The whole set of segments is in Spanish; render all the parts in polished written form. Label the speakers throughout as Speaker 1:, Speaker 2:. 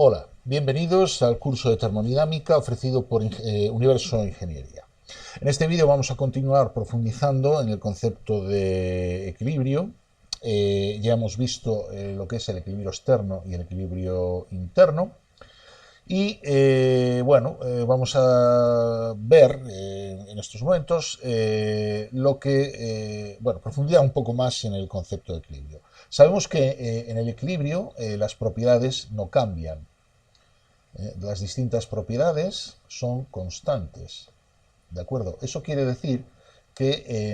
Speaker 1: Hola, bienvenidos al curso de termodinámica ofrecido por Universo Ingeniería. En este vídeo vamos a continuar profundizando en el concepto de equilibrio. Ya hemos visto lo que es el equilibrio externo y el equilibrio interno. Y vamos a ver en estos momentos profundizar un poco más en el concepto de equilibrio. Sabemos que en el equilibrio las propiedades no cambian. Las distintas propiedades son constantes. ¿De acuerdo? Eso quiere decir que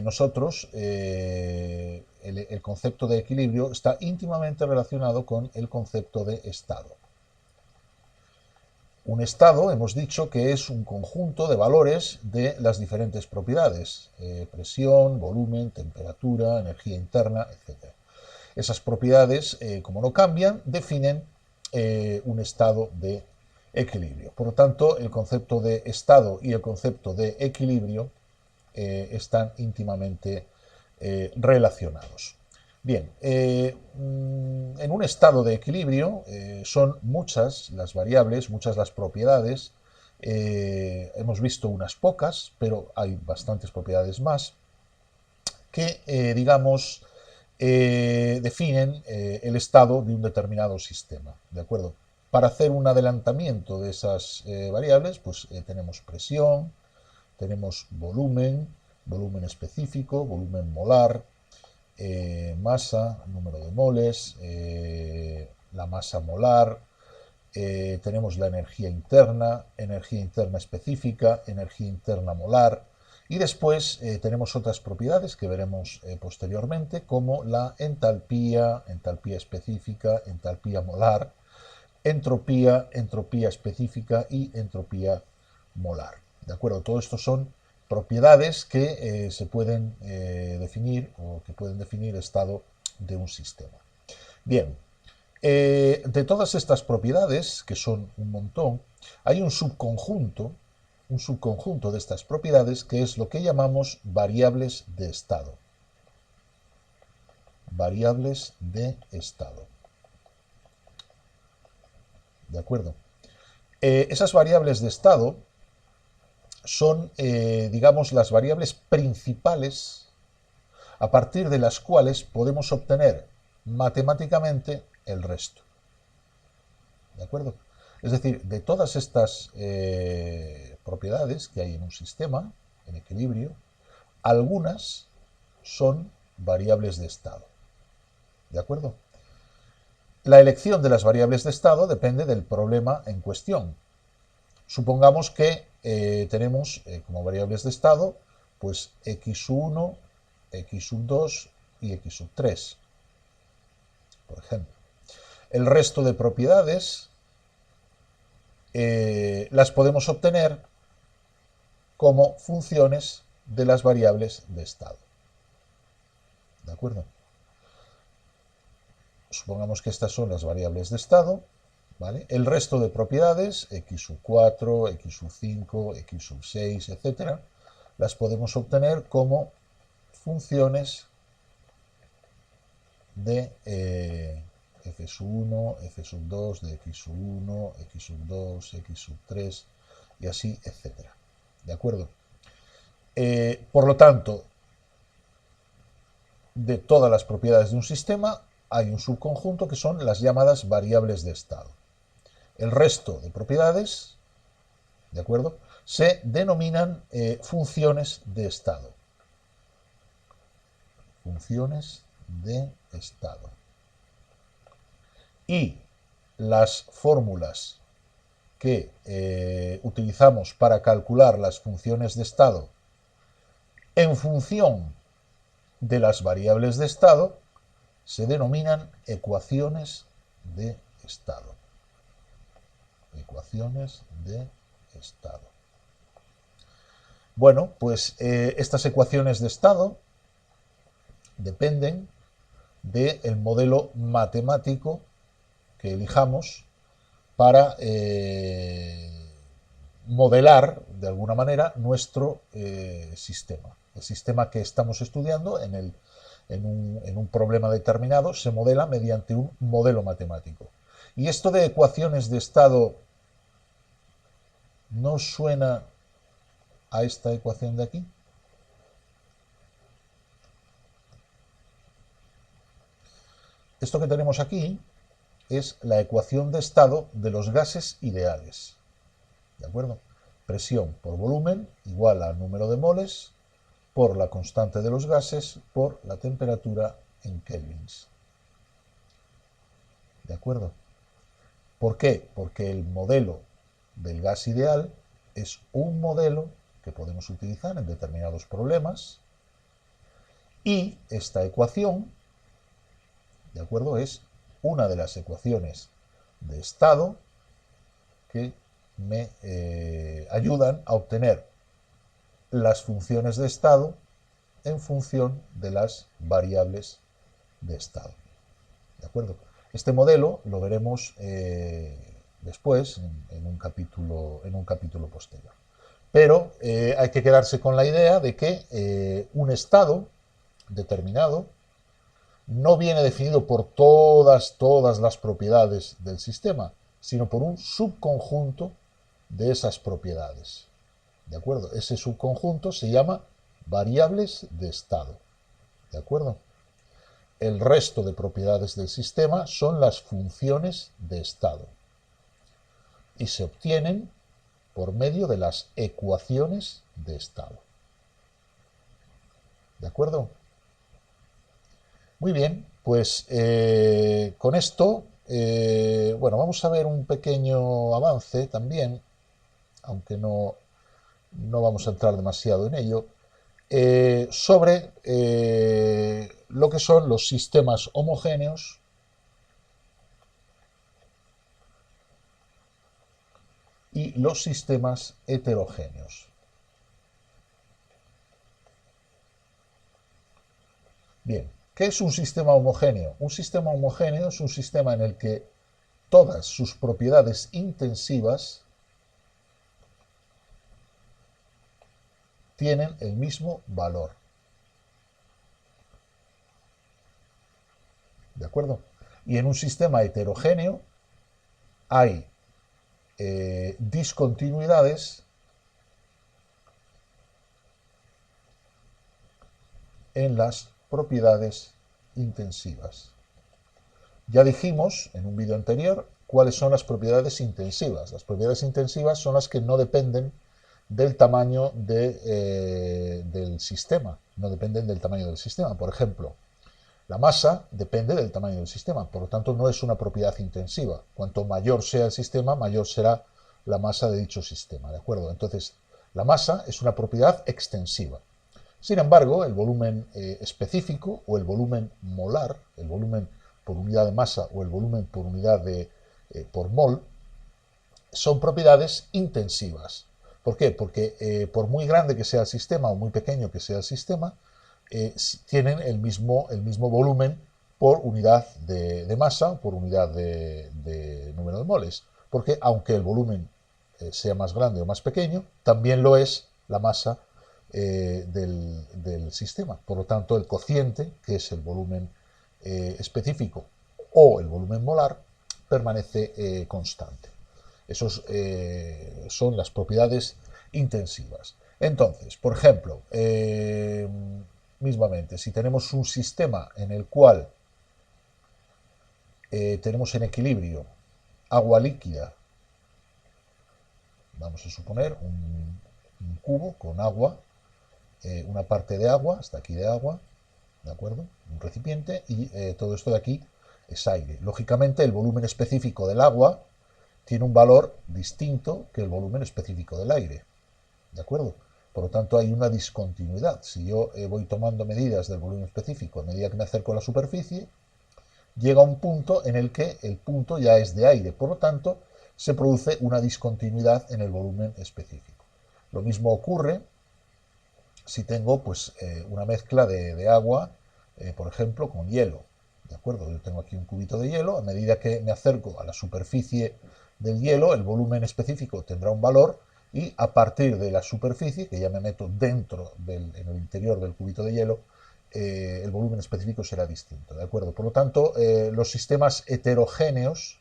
Speaker 1: el concepto de equilibrio está íntimamente relacionado con el concepto de estado. Un estado, hemos dicho, que es un conjunto de valores de las diferentes propiedades, presión, volumen, temperatura, energía interna, etc. Esas propiedades, como no cambian, definen un estado de equilibrio. Por lo tanto, el concepto de estado y el concepto de equilibrio están íntimamente relacionados. Bien, en un estado de equilibrio son muchas las variables, muchas las propiedades. Hemos visto unas pocas, pero hay bastantes propiedades más que, definen el estado de un determinado sistema. ¿De acuerdo? Para hacer un adelantamiento de esas variables, pues tenemos presión, tenemos volumen, volumen específico, volumen molar, masa, número de moles, la masa molar, tenemos la energía interna específica, energía interna molar, y después tenemos otras propiedades que veremos posteriormente, como la entalpía, entalpía específica, entalpía molar, entropía, entropía específica y entropía molar. ¿De acuerdo? Todo esto son propiedades que se pueden definir o que pueden definir el estado de un sistema. Bien, de todas estas propiedades, que son un montón, hay un subconjunto de estas propiedades que es lo que llamamos variables de estado. Variables de estado. ¿De acuerdo? Esas variables de estado son, las variables principales a partir de las cuales podemos obtener matemáticamente el resto. ¿De acuerdo? Es decir, de todas estas propiedades que hay en un sistema, en equilibrio, algunas son variables de estado. ¿De acuerdo? La elección de las variables de estado depende del problema en cuestión. Supongamos que tenemos como variables de estado pues x1, x2 y x3, por ejemplo. El resto de propiedades las podemos obtener como funciones de las variables de estado. ¿De acuerdo? Supongamos que estas son las variables de estado, ¿vale? El resto de propiedades, x4, x5, x6, etc., las podemos obtener como funciones de f1, f2, de x1, x2, x3 y así, etc. ¿De acuerdo? Por lo tanto, de todas las propiedades de un sistema hay un subconjunto que son las llamadas variables de estado. El resto de propiedades, ¿de acuerdo?, se denominan funciones de estado. Funciones de estado. Y las fórmulas que utilizamos para calcular las funciones de estado en función de las variables de estado se denominan ecuaciones de estado. Ecuaciones de estado. Bueno, pues estas ecuaciones de estado dependen del modelo matemático que elijamos para modelar de alguna manera nuestro sistema. El sistema que estamos estudiando en un problema determinado se modela mediante un modelo matemático. Y esto de ecuaciones de estado no suena a esta ecuación de aquí. Esto que tenemos aquí es la ecuación de estado de los gases ideales. ¿De acuerdo? Presión por volumen igual al número de moles por la constante de los gases por la temperatura en kelvins. ¿De acuerdo? ¿Por qué? Porque el modelo del gas ideal es un modelo que podemos utilizar en determinados problemas y esta ecuación, ¿de acuerdo?, es una de las ecuaciones de estado que me ayudan a obtener las funciones de estado en función de las variables de estado. ¿De acuerdo? Este modelo lo veremos después en un capítulo posterior. Pero hay que quedarse con la idea de que un estado determinado no viene definido por todas las propiedades del sistema, sino por un subconjunto de esas propiedades. ¿De acuerdo? Ese subconjunto se llama variables de estado. ¿De acuerdo? El resto de propiedades del sistema son las funciones de estado y se obtienen por medio de las ecuaciones de estado. ¿De acuerdo? Muy bien, pues con esto, bueno, vamos a ver un pequeño avance también, aunque no vamos a entrar demasiado en ello, sobre lo que son los sistemas homogéneos y los sistemas heterogéneos. Bien, ¿qué es un sistema homogéneo? Un sistema homogéneo es un sistema en el que todas sus propiedades intensivas tienen el mismo valor. ¿De acuerdo? Y en un sistema heterogéneo hay discontinuidades en las propiedades intensivas. Ya dijimos en un vídeo anterior cuáles son las propiedades intensivas. Las propiedades intensivas son las que no dependen del tamaño del sistema, no dependen del tamaño del sistema. Por ejemplo, la masa depende del tamaño del sistema, por lo tanto no es una propiedad intensiva. Cuanto mayor sea el sistema, mayor será la masa de dicho sistema, ¿de acuerdo? Entonces, la masa es una propiedad extensiva. Sin embargo, el volumen específico o el volumen molar, el volumen por unidad de masa o el volumen por unidad por mol, son propiedades intensivas. ¿Por qué? Porque por muy grande que sea el sistema o muy pequeño que sea el sistema, tienen el mismo volumen por unidad de masa o por unidad de número de moles. Porque aunque el volumen sea más grande o más pequeño, también lo es la masa del sistema. Por lo tanto, el cociente, que es el volumen específico o el volumen molar, permanece constante. Esas son las propiedades intensivas. Entonces, por ejemplo, mismamente, si tenemos un sistema en el cual tenemos en equilibrio agua líquida, vamos a suponer un cubo con agua, una parte de agua, hasta aquí de agua, ¿de acuerdo? Un recipiente y todo esto de aquí es aire. Lógicamente, el volumen específico del agua tiene un valor distinto que el volumen específico del aire, ¿de acuerdo? Por lo tanto, hay una discontinuidad. Si yo voy tomando medidas del volumen específico a medida que me acerco a la superficie, llega un punto en el que el punto ya es de aire. Por lo tanto, se produce una discontinuidad en el volumen específico. Lo mismo ocurre si tengo pues, una mezcla de agua, por ejemplo, con hielo. ¿De acuerdo? Yo tengo aquí un cubito de hielo. A medida que me acerco a la superficie del hielo, el volumen específico tendrá un valor y a partir de la superficie, que ya me meto dentro en el interior del cubito de hielo, el volumen específico será distinto. ¿De acuerdo? Por lo tanto, los sistemas heterogéneos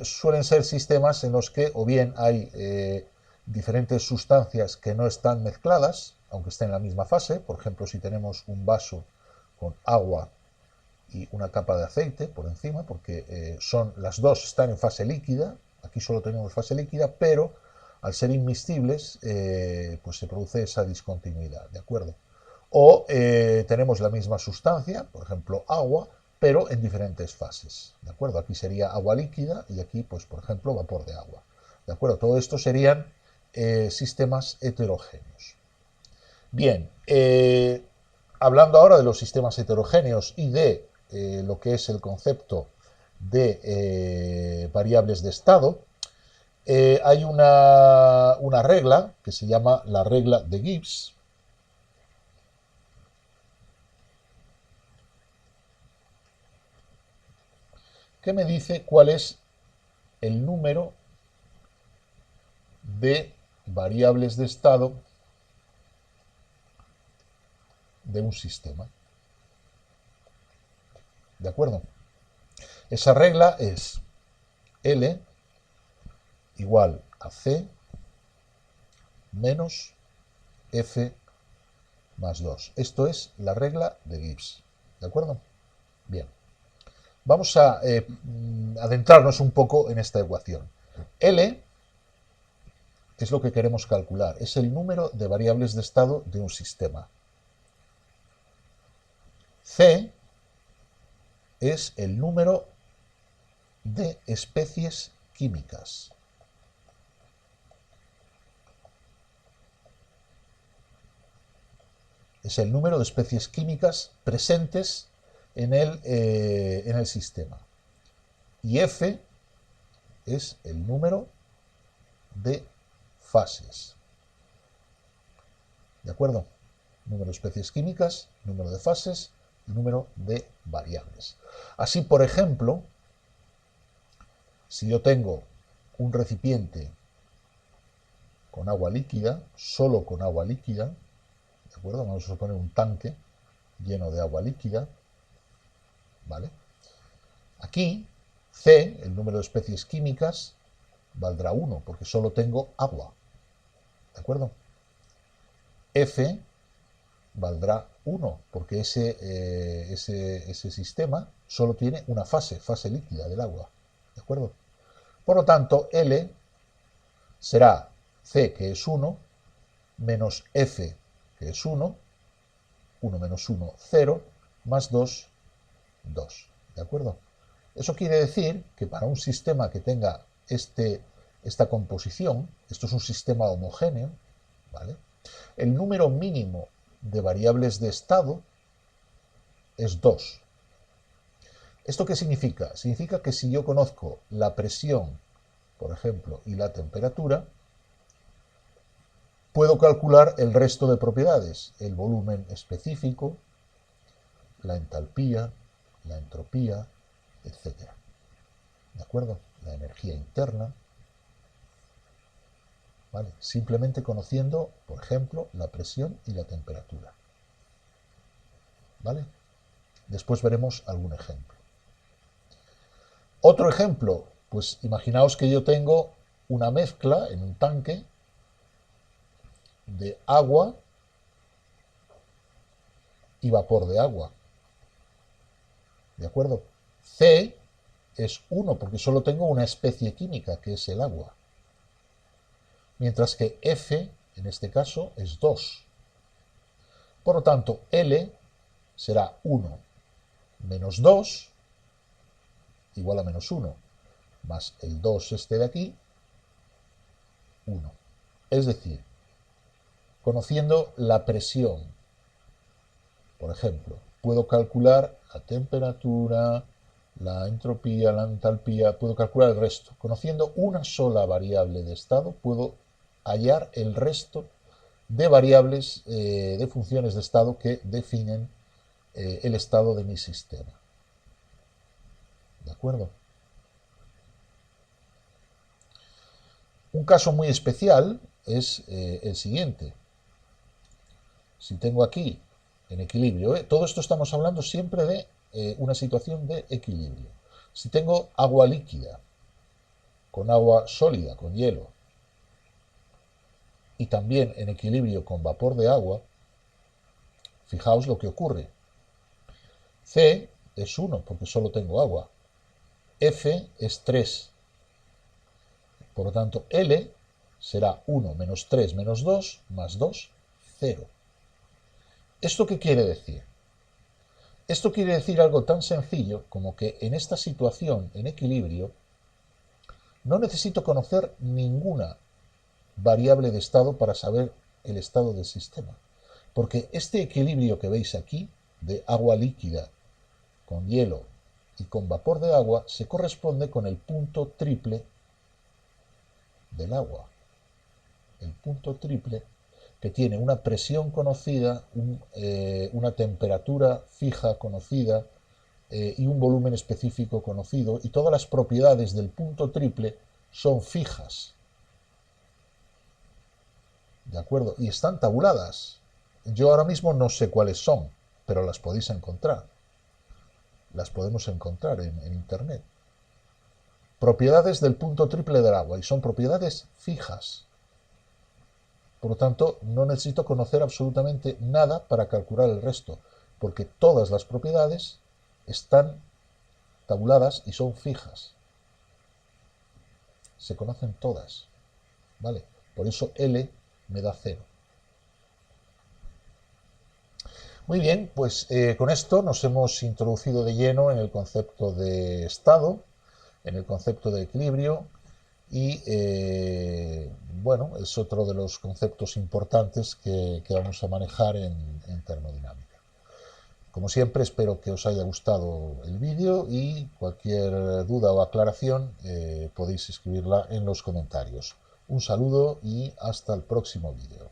Speaker 1: suelen ser sistemas en los que o bien hay diferentes sustancias que no están mezcladas, aunque estén en la misma fase. Por ejemplo, si tenemos un vaso con agua y una capa de aceite por encima, porque las dos están en fase líquida, aquí solo tenemos fase líquida, pero al ser inmiscibles, pues se produce esa discontinuidad, ¿de acuerdo? O tenemos la misma sustancia, por ejemplo agua, pero en diferentes fases, ¿de acuerdo? Aquí sería agua líquida y aquí, pues por ejemplo, vapor de agua, ¿de acuerdo? Todo esto serían sistemas heterogéneos. Bien, hablando ahora de los sistemas heterogéneos y de lo que es el concepto de variables de estado, hay una regla que se llama la regla de Gibbs, que me dice cuál es el número de variables de estado de un sistema. ¿De acuerdo? Esa regla es L igual a C menos F más 2. Esto es la regla de Gibbs. ¿De acuerdo? Bien. Vamos a adentrarnos un poco en esta ecuación. L es lo que queremos calcular. Es el número de variables de estado de un sistema. C es el número de especies químicas. Es el número de especies químicas presentes en el sistema. Y F es el número de fases. ¿De acuerdo? Número de especies químicas, número de fases y número de variables. Así, por ejemplo, si yo tengo un recipiente con agua líquida, solo con agua líquida, ¿de acuerdo? Vamos a suponer un tanque lleno de agua líquida, ¿vale? Aquí, C, el número de especies químicas, valdrá 1, porque solo tengo agua, ¿de acuerdo? F valdrá 1, porque ese sistema solo tiene una fase líquida del agua, ¿de acuerdo? Por lo tanto, L será C, que es 1, menos F, que es 1, 1 menos 1, 0, más 2, 2. ¿De acuerdo? Eso quiere decir que para un sistema que tenga esta composición, esto es un sistema homogéneo, ¿vale? El número mínimo de variables de estado es 2. ¿Esto qué significa? Significa que si yo conozco la presión, por ejemplo, y la temperatura, puedo calcular el resto de propiedades, el volumen específico, la entalpía, la entropía, etc. ¿De acuerdo? La energía interna. ¿Vale? Simplemente conociendo, por ejemplo, la presión y la temperatura. ¿Vale? Después veremos algún ejemplo. Otro ejemplo, pues imaginaos que yo tengo una mezcla en un tanque de agua y vapor de agua. ¿De acuerdo? C es 1 porque solo tengo una especie química, que es el agua. Mientras que F, en este caso, es 2. Por lo tanto, L será 1 menos 2 igual a menos 1, más el 2 este de aquí, 1. Es decir, conociendo la presión, por ejemplo, puedo calcular la temperatura, la entropía, la entalpía, puedo calcular el resto. Conociendo una sola variable de estado, puedo hallar el resto de variables, de funciones de estado que definen el estado de mi sistema. ¿De acuerdo? Un caso muy especial es el siguiente. Si tengo aquí en equilibrio, todo esto estamos hablando siempre de una situación de equilibrio. Si tengo agua líquida con agua sólida, con hielo, y también en equilibrio con vapor de agua, fijaos lo que ocurre. C es 1 porque solo tengo agua. F es 3. Por lo tanto, L será 1 menos 3 menos 2 más 2, 0. ¿Esto qué quiere decir? Esto quiere decir algo tan sencillo como que en esta situación en equilibrio no necesito conocer ninguna variable de estado para saber el estado del sistema. Porque este equilibrio que veis aquí, de agua líquida con hielo y con vapor de agua, se corresponde con el punto triple del agua. El punto triple que tiene una presión conocida, una temperatura fija conocida y un volumen específico conocido, y todas las propiedades del punto triple son fijas. ¿De acuerdo? Y están tabuladas. Yo ahora mismo no sé cuáles son, pero las podéis encontrar. Las podemos encontrar en Internet. Propiedades del punto triple del agua, y son propiedades fijas. Por lo tanto, no necesito conocer absolutamente nada para calcular el resto, porque todas las propiedades están tabuladas y son fijas. Se conocen todas, ¿vale? Por eso L me da 0. Muy bien, pues con esto nos hemos introducido de lleno en el concepto de estado, en el concepto de equilibrio, y bueno, es otro de los conceptos importantes que vamos a manejar en termodinámica. Como siempre, espero que os haya gustado el vídeo, y cualquier duda o aclaración podéis escribirla en los comentarios. Un saludo y hasta el próximo vídeo.